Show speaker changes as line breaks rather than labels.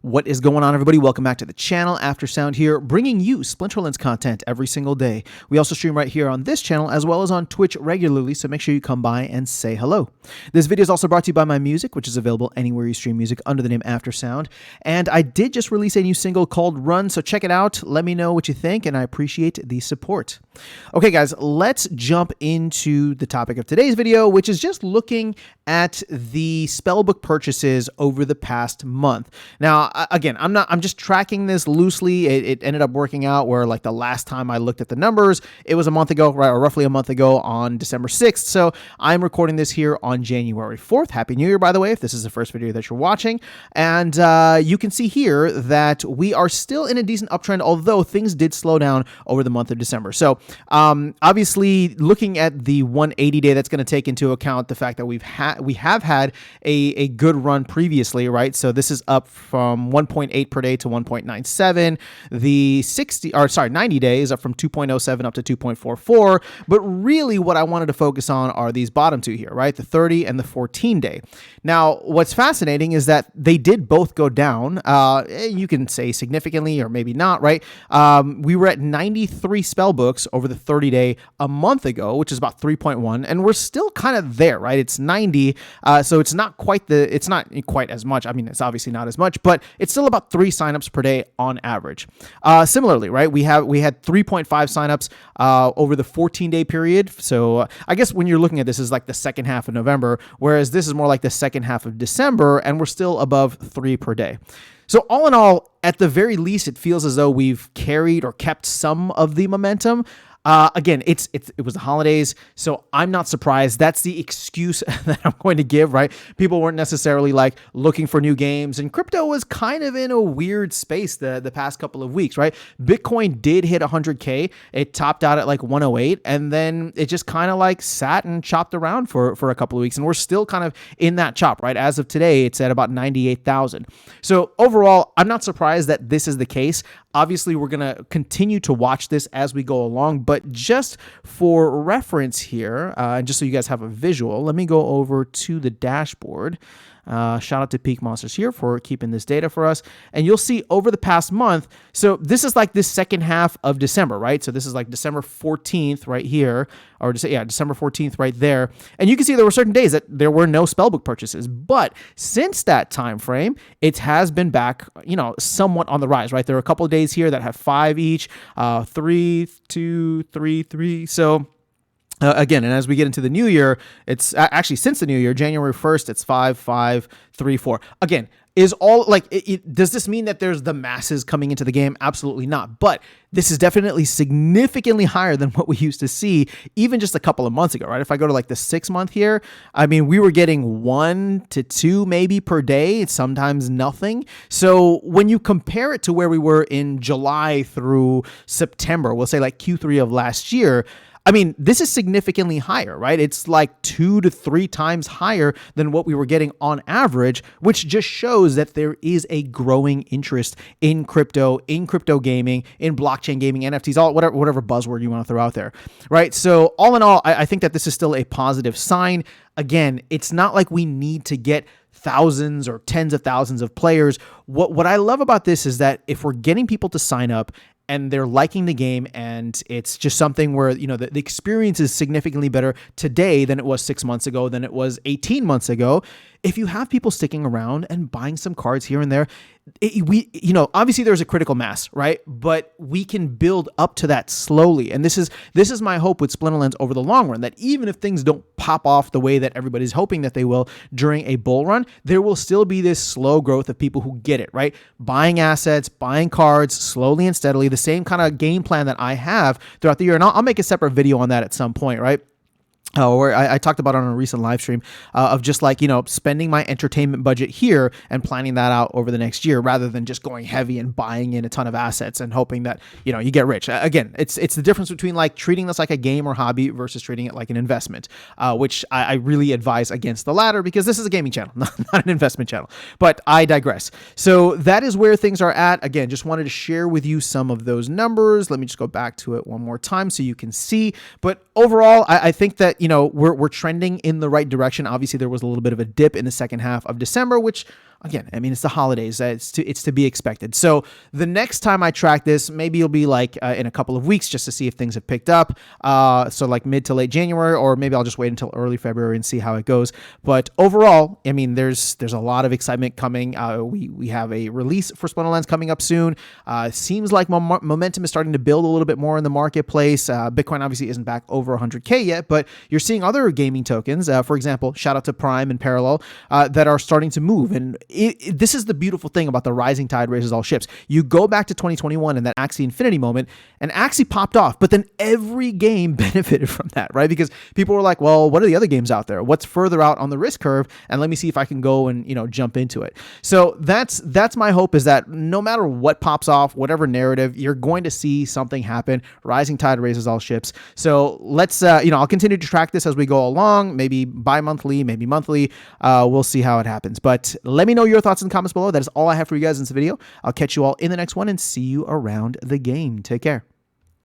What is going on, everybody? Welcome back to the channel. Aftersound here, bringing you Splinterlands content every single day. We also stream right here on this channel as well as on Twitch regularly, so make sure you come by and say hello. This video is also brought to you by my music, which is available anywhere you stream music under the name Aftersound. And I did just release a new single called Run, so check it out. Let me know what you think, and I appreciate the support. Okay, guys, let's jump into the topic of today's video, which is just looking at the Spellbook purchases over the past month. Now, again, I'm just tracking this loosely. It ended up working out where, like, the last time I looked at the numbers, it was a month ago, right, or roughly a month ago on December 6th. So I'm recording this here on January 4th. Happy New Year, by the way, if this is the first video that you're watching. And you can see here that we are still in a decent uptrend, although things did slow down over the month of December. So obviously, looking at the 180 day, that's going to take into account the fact that we have had a good run previously, right? So this is up from 1.8 per day to 1.97. The 90 days up from 2.07 up to 2.44. But really what I wanted to focus on are these bottom two here, right? The 30 and the 14 day. Now, what's fascinating is that they did both go down. You can say significantly or maybe not, right? We were at 93 spell books over the 30 day a month ago, which is about 3.1. And we're still kind of there, right? It's 90. So it's not quite as much. I mean, it's obviously not as much, but it's still about 3 signups per day on average. Similarly, right, we had 3.5 signups over the 14-day period. So I guess when you're looking at this is like the second half of November, whereas this is more like the second half of December, and we're still above 3 per day. So all in all, at the very least, it feels as though we've carried or kept some of the momentum. Again, it was the holidays, so I'm not surprised. That's the excuse that I'm going to give, right? People weren't necessarily like looking for new games, and crypto was kind of in a weird space the past couple of weeks, right? Bitcoin did hit 100K. It topped out at like 108, and then it just kind of like sat and chopped around for a couple of weeks, and we're still kind of in that chop, right? As of today, it's at about 98,000. So overall, I'm not surprised that this is the case. Obviously, we're going to continue to watch this as we go along, but just for reference here, and just so you guys have a visual, let me go over to the dashboard. Shout out to Peak Monsters here for keeping this data for us. And you'll see over the past month, so this is like this second half of December, right? So this is like December 14th right here, or December 14th right there. And you can see there were certain days that there were no Spellbook purchases. But since that time frame, it has been back, somewhat on the rise, right? There are a couple of days here that have 5 each, 3, 2, 3, 3. So again, and as we get into the new year, it's actually since the new year, January 1st, it's 5, 5, 3, 4. Again, is all like, does this mean that there's the masses coming into the game? Absolutely not. But this is definitely significantly higher than what we used to see even just a couple of months ago, right? If I go to like the 6 month here, I mean, we were getting 1 to 2 maybe per day, sometimes nothing. So when you compare it to where we were in July through September, we'll say like Q3 of last year, I mean, this is significantly higher, right? It's like 2 to 3 times higher than what we were getting on average, which just shows that there is a growing interest in crypto gaming, in blockchain gaming, NFTs, all whatever buzzword you want to throw out there, right? So all in all, I think that this is still a positive sign. Again, it's not like we need to get thousands or tens of thousands of players. What I love about this is that if we're getting people to sign up and they're liking the game, and it's just something where, the experience is significantly better today than it was 6 months ago, than it was 18 months ago. If you have people sticking around and buying some cards here and there, obviously there's a critical mass, right? But we can build up to that slowly. And this is my hope with Splinterlands over the long run, that even if things don't pop off the way that everybody's hoping that they will during a bull run, there will still be this slow growth of people who get it, right? Buying assets, buying cards slowly and steadily, the same kind of game plan that I have throughout the year. And I'll make a separate video on that at some point, right? Where I talked about on a recent live stream of just like, spending my entertainment budget here and planning that out over the next year rather than just going heavy and buying in a ton of assets and hoping that, you get rich. Again, it's the difference between like treating this like a game or hobby versus treating it like an investment, which I really advise against the latter because this is a gaming channel, not an investment channel. But I digress. So that is where things are at. Again, just wanted to share with you some of those numbers. Let me just go back to it one more time so you can see. But overall, I think that, we're trending in the right direction. Obviously, there was a little bit of a dip in the second half of December, which again, I mean, it's the holidays. It's to be expected. So the next time I track this, maybe it'll be like in a couple of weeks just to see if things have picked up. So like mid to late January, or maybe I'll just wait until early February and see how it goes. But overall, I mean, there's a lot of excitement coming. We have a release for Splinterlands coming up soon. Seems like momentum is starting to build a little bit more in the marketplace. Bitcoin obviously isn't back over 100K yet, but you're seeing other gaming tokens, for example, shout out to Prime and Parallel, that are starting to move. And this is the beautiful thing about the rising tide raises all ships. You go back to 2021 and that Axie Infinity moment, and Axie popped off, but then every game benefited from that, right? Because people were like, well, what are the other games out there? What's further out on the risk curve? And let me see if I can go and, jump into it. So that's my hope, is that no matter what pops off, whatever narrative, you're going to see something happen. Rising tide raises all ships. So let's, I'll continue to track this as we go along, maybe bi-monthly, maybe monthly. We'll see how it happens. But let me know your thoughts in the comments below. That is all I have for you guys in this video. I'll catch you all in the next one and see you around the game. Take care.